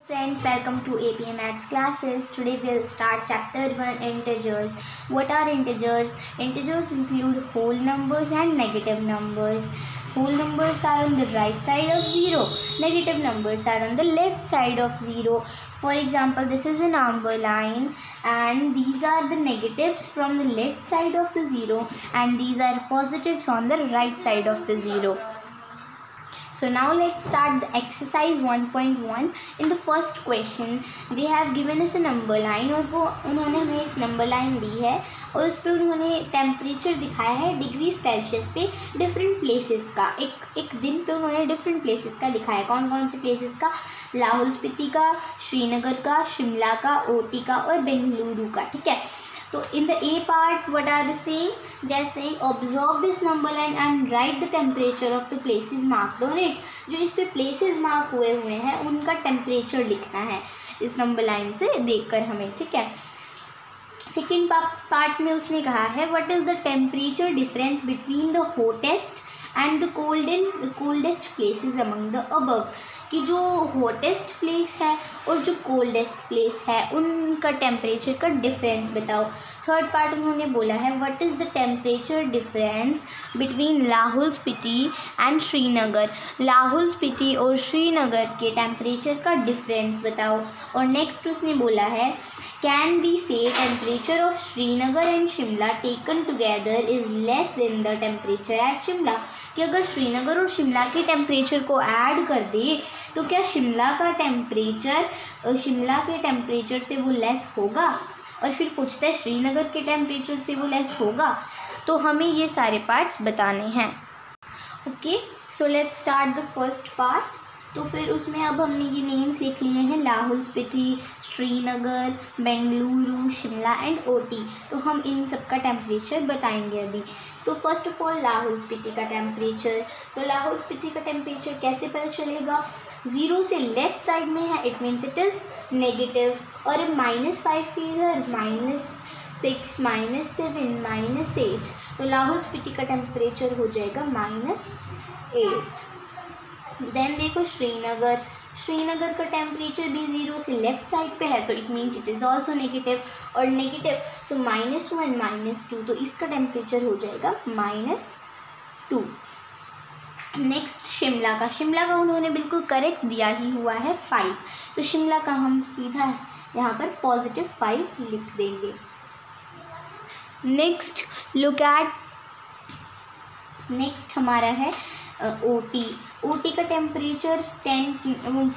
Friends, welcome to APM Maths classes. Today we'll start chapter 1, integers. What are integers? Integers include whole numbers and negative numbers. Whole numbers are on the right side of 0. Negative numbers are on the left side of 0. For example, this is a number line and these are the negatives from the left side of the 0 and these are positives on the right side of the 0. So now let's start the exercise 1.1. In the first question they have given us a number line और वो उन्होंने हमें एक number line दी है और उस पर उन्होंने टेम्परेचर दिखाया है डिग्री सेल्सियस पे डिफरेंट प्लेसेस का। एक दिन पे उन्होंने डिफरेंट प्लेसेस का दिखाया। कौन कौन से प्लेसेस का? लाहौल स्पीति का, श्रीनगर का, शिमला का, ओटी का और बेंगलुरु का। ठीक है, तो in the A part what are they saying? They are saying observe this number line and write the temperature of the places marked on it. जो इस पे places mark हुए हैं उनका temperature लिखना है इस नंबर लाइन से देखकर हमें। ठीक है, सेकेंड पार्ट में उसने कहा है what is the temperature difference between the hottest and the coldest places among the above, कि जो हॉटेस्ट प्लेस है और जो कोल्डेस्ट प्लेस है उनका टेम्परेचर का डिफरेंस बताओ। थर्ड पार्ट उन्होंने बोला है what is the temperature difference between Lahaul Spiti and Srinagar, Lahaul Spiti और श्रीनगर के टेम्परेचर का डिफरेंस बताओ। और नेक्स्ट उसने बोला है कैन वी से temperature of Srinagar and Shimla taken together is less than the temperature at Shimla, कि अगर श्रीनगर और शिमला के टेम्परेचर को ऐड कर दे तो क्या शिमला के टेम्परेचर से वो लेस होगा? और फिर पूछता है श्रीनगर के टेम्परेचर से वो लेस होगा। तो हमें ये सारे पार्ट्स बताने हैं। Okay, so let's start the first part. तो फिर उसमें अब हमने ये नेम्स लिख लिए हैं लाहौल स्पीति, श्रीनगर, बेंगलुरु, शिमला एंड ओटी। तो हम इन सब का टेम्परेचर बताएंगे अभी। तो first of all Lahaul Spiti का टेम्परेचर। तो लाहौल स्पीति का टेम्परेचर कैसे पता चलेगा? 0 से लेफ्ट साइड में है, it means it is negative, और -5 के इधर -6, -7, -8। तो लाहौल स्पीति का टेम्परेचर हो जाएगा -8। देन देखो श्रीनगर का टेम्परेचर भी 0 से लेफ्ट साइड पे है, so it means it is also negative, और नेगेटिव सो -1, -2, तो इसका टेम्परेचर हो जाएगा -2। नेक्स्ट शिमला का उन्होंने बिल्कुल करेक्ट दिया ही हुआ है 5, तो शिमला का हम सीधा यहाँ पर +5 लिख देंगे। नेक्स्ट हमारा है ओटी का टेम्परेचर 10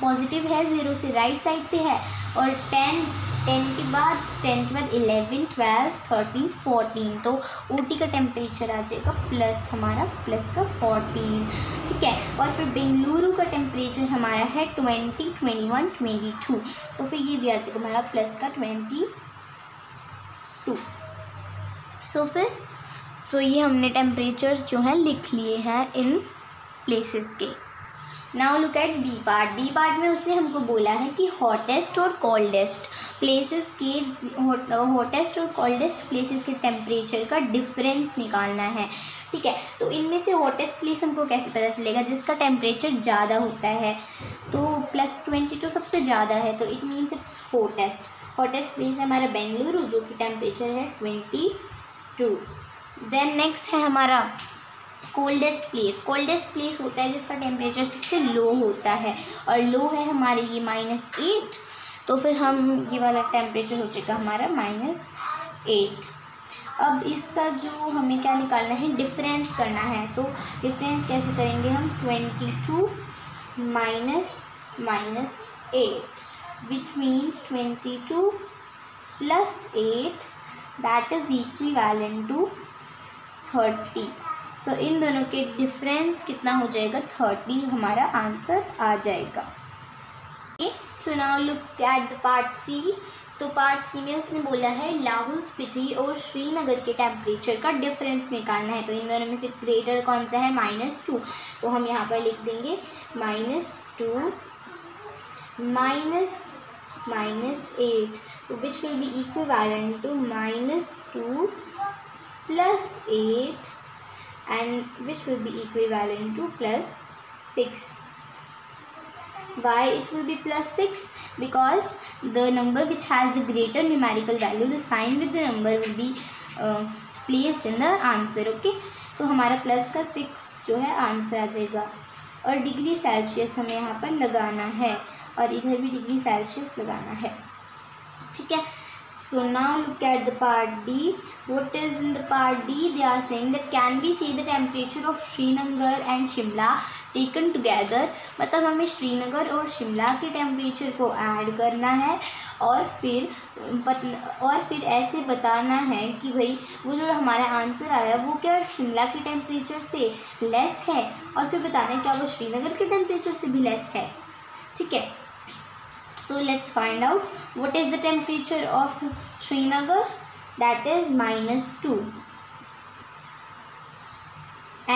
पॉजिटिव है, 0 से राइट साइड पे है, और 10 के बाद 11, 12, 13, 14, तो ओटी का टेम्परेचर आ जाएगा +14। ठीक है, और फिर बेंगलुरु का टेम्परेचर हमारा है 20, 21, 22, तो फिर ये भी आ जाएगा हमारा +22। सो ये हमने टेम्परेचर्स जो हैं लिख लिए हैं इन प्लेसेस के। Now look at B part में उसने हमको बोला है कि हॉटेस्ट और कोल्डेस्ट प्लेसेस के टेम्परेचर का डिफरेंस निकालना है। ठीक है, तो इनमें से हॉटेस्ट प्लेस हमको कैसे पता चलेगा? जिसका टेम्परेचर ज़्यादा होता है, तो +22 सबसे ज़्यादा है, तो it means it's hottest place है हमारा बेंगलुरु, जो कि टेम्परेचर है 22। देन नेक्स्ट है हमारा कोल्डेस्ट प्लेस होता है जिसका टेम्परेचर सबसे लो होता है, और लो है हमारे ये -8, तो फिर हम ये वाला टेम्परेचर हो जाएगा हमारा -8। अब इसका जो हमें क्या निकालना है, डिफरेंस करना है। तो डिफरेंस कैसे करेंगे हम? 22 -8 which means 22 + 8 that is equivalent to 30। तो इन दोनों के डिफरेंस कितना हो जाएगा? 30 हमारा आंसर आ जाएगा। So now look at the part C. तो पार्ट सी में उसने बोला है लाहौल स्पीति और श्रीनगर के टेम्परेचर का डिफरेंस निकालना है। तो इन दोनों में से ग्रेटर कौन सा है? -2, तो हम यहाँ पर लिख देंगे -2 -8, तो which will be equivalent to -2 + 8 and which will be equivalent to +6। Why it will be +6? Because the number which has the greater numerical value, the sign with the number will be placed in the answer. Okay, तो हमारा plus का 6 जो है answer आ जाएगा। और degree Celsius हमें यहाँ पर लगाना है और इधर भी डिग्री सेल्सियस लगाना है। ठीक है, so now look at the part D. What is in the part D? They are saying that can we see the temperature of Srinagar and Shimla taken together? मतलब हमें श्रीनगर और शिमला के टेम्परेचर को add करना है और फिर ऐसे बताना है कि भाई वो जो हमारा आंसर आया वो क्या शिमला के टेम्परेचर से लेस है, और फिर बताना है क्या वो श्रीनगर के टेम्परेचर से भी लेस है। ठीक है, so let's find out what is the temperature of Srinagar, that is -2,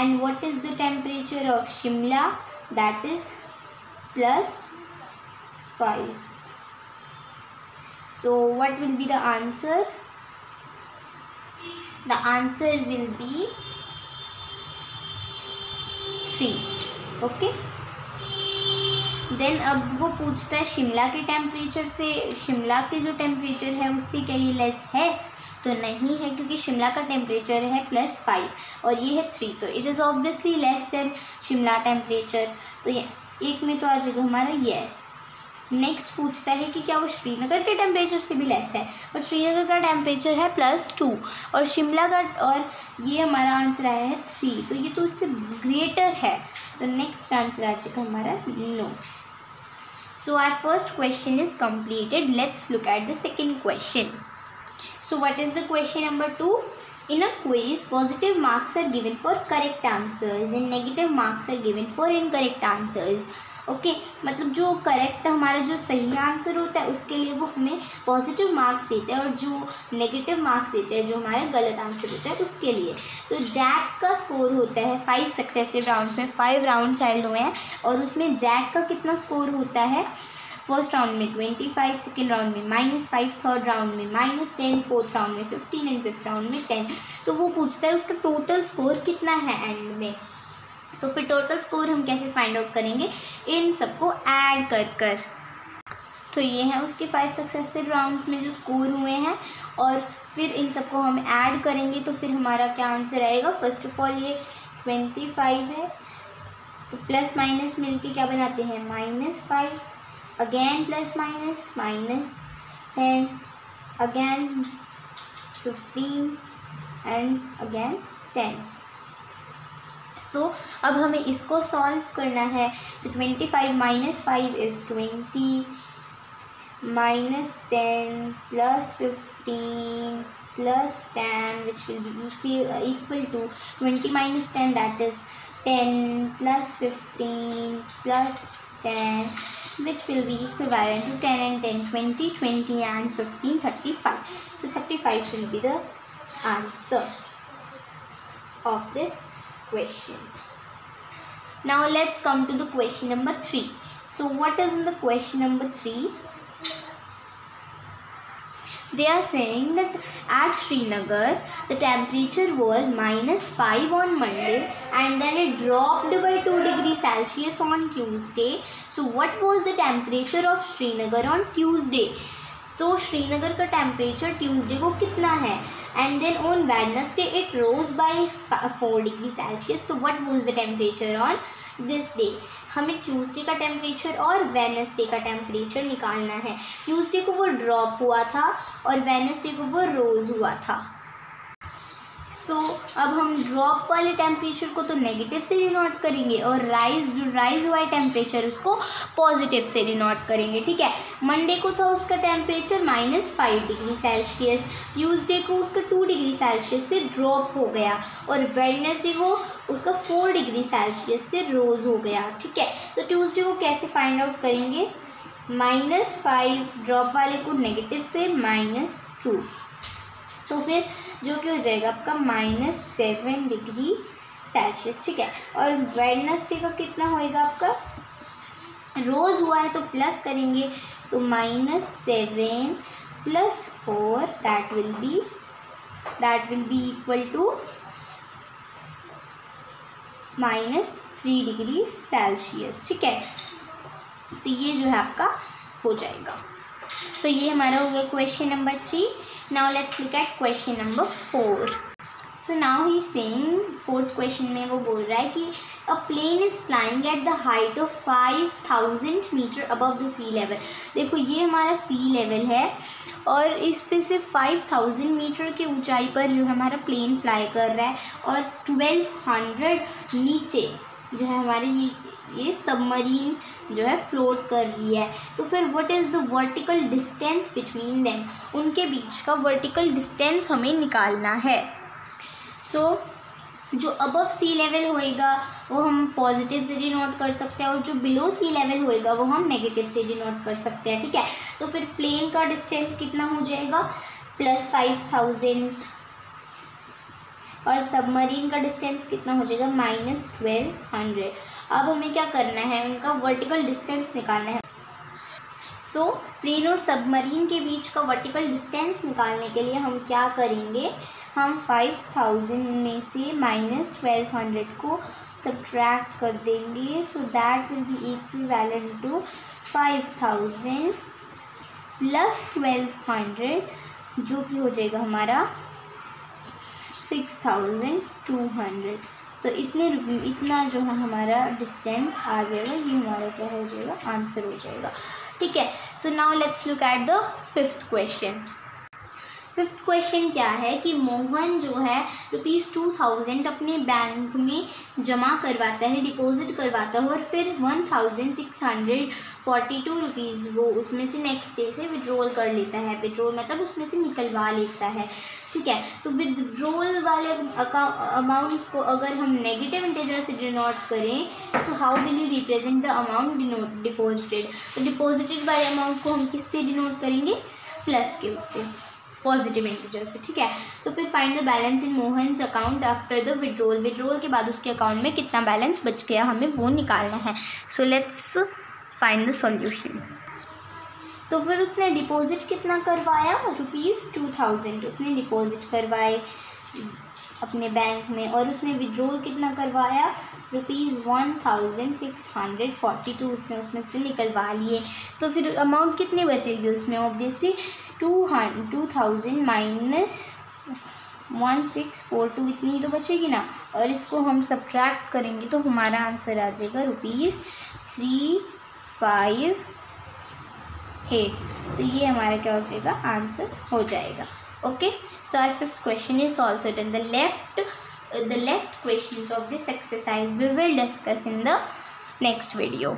and what is the temperature of Shimla, that is +5. So what will be the answer? The answer will be 3. Okay, then अब वो पूछता है शिमला के temperature से, शिमला के जो temperature है उससे क्या ये लेस है? तो नहीं है, क्योंकि शिमला का टेम्परेचर है +5 और ये है 3, तो it is obviously less than Shimla temperature. तो ये एक में तो आ जाएगा हमारा येस। नेक्स्ट पूछता है कि क्या वो श्रीनगर के टेम्परेचर से भी लेस है, और श्रीनगर का टेम्परेचर है +2 और शिमला का, और ये हमारा आंसर आया है 3, तो ये तो उससे ग्रेटर है। तो नेक्स्ट आंसर आ जाएगा हमारा no. So our first question is completed. Let's look at the second question. So what is the question number 2? In a quiz, positive marks are given for correct answers and negative marks are given for incorrect answers. Okay, मतलब जो correct हमारा जो सही answer होता है उसके लिए वो हमें पॉजिटिव मार्क्स देते हैं, और जो नेगेटिव मार्क्स देते हैं जो हमारा गलत आंसर होता है उसके लिए। तो जैक का स्कोर होता है 5 सक्सेसिव राउंड्स में, 5 राउंड्स हेल्ड हुए हैं, और उसमें जैक का कितना स्कोर होता है? फर्स्ट राउंड में 25, सेकेंड राउंड में -5, थर्ड राउंड में -10, फोर्थ राउंड में 15 एंड फिफ्थ राउंड में 10। तो वो पूछता है उसका टोटल स्कोर कितना है एंड में। तो फिर टोटल स्कोर हम कैसे फाइंड आउट करेंगे? इन सबको ऐड कर। तो ये है उसके 5 सक्सेसिव राउंड्स में जो स्कोर हुए हैं, और फिर इन सबको हम ऐड करेंगे तो फिर हमारा क्या आंसर आएगा? फर्स्ट ऑफ ऑल ये 25 है, तो प्लस माइनस मिलके क्या बनाते हैं? -5, again plus minus -10, again 15 and again 10। सो अब हमें इसको सॉल्व करना है। सो 25 - 5 is 20, -10 + 15 + 10 which will be equal to 20 - 10, that is 10 + 15 + 10 which will be equivalent to 10 and 10 20, 20 and 15 35. So 35 will be the answer of this question. Now let's come to the question number 3. So what is in the question number 3? They are saying that at Srinagar the temperature was -5 on Monday and then it dropped by 2 degrees Celsius on Tuesday. So what was the temperature of Srinagar on Tuesday? So Srinagar का temperature Tuesday को कितना है? And then on Wednesday it rose by 4 degree Celsius. तो what was the temperature on this day? हमें Tuesday का temperature और Wednesday का temperature निकालना है। ट्यूसडे को वो ड्रॉप हुआ था और वेडनेसडे को वो रोज हुआ था। सो अब हम ड्रॉप वाले टेम्परेचर को तो नेगेटिव से डिनोट करेंगे और जो राइज हुआ है टेम्परेचर उसको पॉजिटिव से डिनोट करेंगे। ठीक है, मंडे को था उसका टेम्परेचर -5 डिग्री सेल्सियस, ट्यूसडे को उसका 2 डिग्री सेल्सियस से ड्रॉप हो गया और वेडनेसडे को उसका 4 डिग्री सेल्सियस से रोज हो गया। ठीक है, तो ट्यूसडे को कैसे फाइंड आउट करेंगे? -5 ड्रॉप वाले को नेगेटिव से -2, तो फिर जो कि हो जाएगा आपका -7 डिग्री सेल्सियस। ठीक है, और वेडनेसडे का कितना होएगा आपका? रोज हुआ है तो प्लस करेंगे, तो -7 + 4 that will be equal to -3 degree Celsius. ठीक है, तो ये जो है आपका हो जाएगा। तो ये हमारा हो गया question number 3। Now let's look at question number 4। So now he saying, fourth question में वो बोल रहा है कि a plane is flying at the height of 5000 metre above the sea level. देखो ये हमारा सी लेवल है और इस पे से 5000 मीटर की ऊंचाई पर जो हमारा प्लेन फ्लाई कर रहा है और 1200 नीचे जो है हमारे ये सबमरीन जो है फ्लोट कर रही है। तो फिर what is the vertical distance between them, उनके बीच का वर्टिकल डिस्टेंस हमें निकालना है। सो जो अबव सी लेवल होएगा वो हम पॉजिटिव से डिनोट कर सकते हैं और जो बिलो सी लेवल होएगा वो हम नेगेटिव से डिनोट कर सकते हैं, ठीक है। तो फिर प्लेन का डिस्टेंस कितना हो जाएगा +5000 और सबमरीन का डिस्टेंस कितना हो जाएगा -1200। अब हमें क्या करना है, उनका वर्टिकल डिस्टेंस निकालना है। सो प्लेन और सबमरीन के बीच का वर्टिकल डिस्टेंस निकालने के लिए हम क्या करेंगे, हम 5000 में से -1200 को सब्ट्रैक्ट कर देंगे। So that will be equivalent to 5000 + 1200 जो कि हो जाएगा हमारा 6200। तो इतना जो है हमारा डिस्टेंस आ जाएगा, ये हमारा क्या हो जाएगा, आंसर हो जाएगा, ठीक है। So now let's look at the fifth question. Fifth question क्या है कि मोहन जो है ₹2000 अपने बैंक में जमा करवाता है, डिपॉजिट करवाता है और फिर 1642 रुपीज़ वो उसमें से नेक्स्ट डे से विड्रॉल कर लेता है। विड्रॉल मतलब उसमें से निकलवा लेता है, ठीक है। तो विड्रॉल वाले अमाउंट को अगर हम नेगेटिव इंटीजर से डिनोट करें तो how will you represent the amount deposited. तो डिपॉजिटेड वाले अमाउंट को हम किससे डिनोट करेंगे, प्लस के उससे, पॉजिटिव इंटीजर से, ठीक है। तो फिर find the balance in Mohan's account after the withdrawal. Withdrawal के बाद उसके अकाउंट में कितना बैलेंस बच गया हमें वो निकालना है। So let's find the solution. तो फिर उसने डिपॉजिट कितना करवाया, ₹2000 उसने डिपॉजिट करवाए अपने बैंक में और उसने विड्रॉल कितना करवाया, ₹1642 उसने उसमें से निकलवा लिए। तो फिर अमाउंट कितनी बचेगी उसमें, ऑब्वियसली 2000 माइनस 1642 इतनी तो बचेगी ना, और इसको हम सब्ट्रैक्ट करेंगे तो हमारा आंसर आ जाएगा ₹358। तो ये हमारा क्या हो जाएगा, आंसर हो जाएगा। Okay, so our fifth question is also done. The left questions of this exercise we will discuss in the next video.